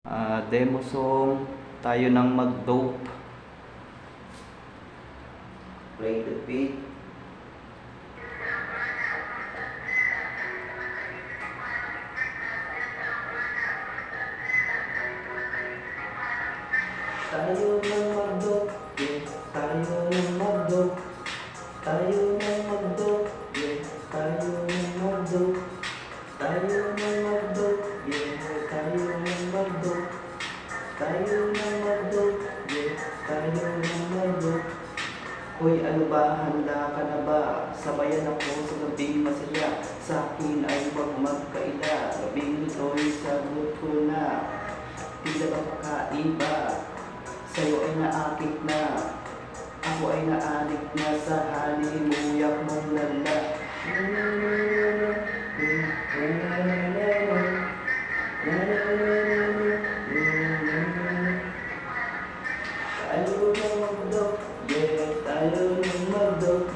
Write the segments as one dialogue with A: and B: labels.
A: Demo song tayo ng mag-dope. Play the beat. Tayo ng mag-dope, yeah. Tayo ng mag-dope. Tayo ng mag-dope, yeah. Tayo ng mag-dope. Tayo ng mag-dope, yeah. Tayo ng mag-dope. Tayo ng mag-dope, yeah. Tayo ng mag-dope. Hoy, ano ba? Handa ka na ba? Sabayan ako sa gabing masaya. Sa akin ay huwag magkaila. Gabing ito'y sagot ko na. Tila ba kakaiba? Sa'yo ay naakit na. Ako ay naadik na sa halimuyak mong lala. Tayo ng magdok, yeah, tayo ng magdok.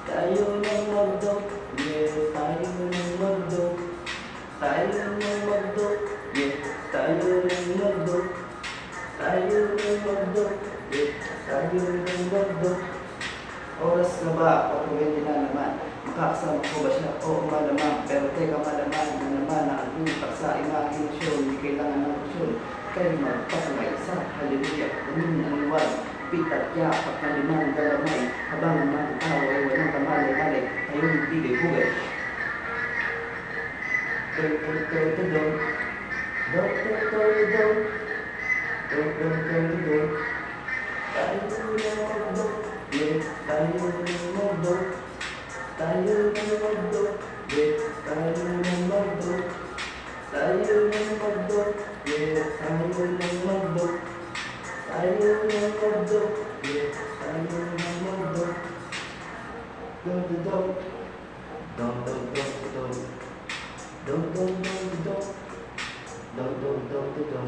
A: Tayo ng magdok, yeah, tayo ng magdok. Tayo ng magdok, yeah, tayo ng magdok. Tayo ng magdok, yeah, tayo ng magdok. Oras na ba? O 20 na naman. Makakasama ko ba siya? Oo, malamang. Pero teka, malamang na naman ang utak sa imahinasyon. Hindi kailangan ng kusyon. Kayo magpasangay sa halimuyak. Kunin ang liwan. Pitat yapak na limang galamay. Habang ang tao ay walang kamalay-malay. Ayun, bigay-bugay. Do-do-do-do-do. Do-do-do-do-do. Do-do-do-do-do. Tayo ng magdok, yeah, tayo ng magdok. Tayo ng magdok, yeah, tayo ng magdok. Tayo ng magdok, yeah, tayo ng magdok. Tayo ng magdok, yeah, tayo ng magdok. Do-do-do, do-do-do-do-do. Do-do-do-do-do, do-do-do-do-do.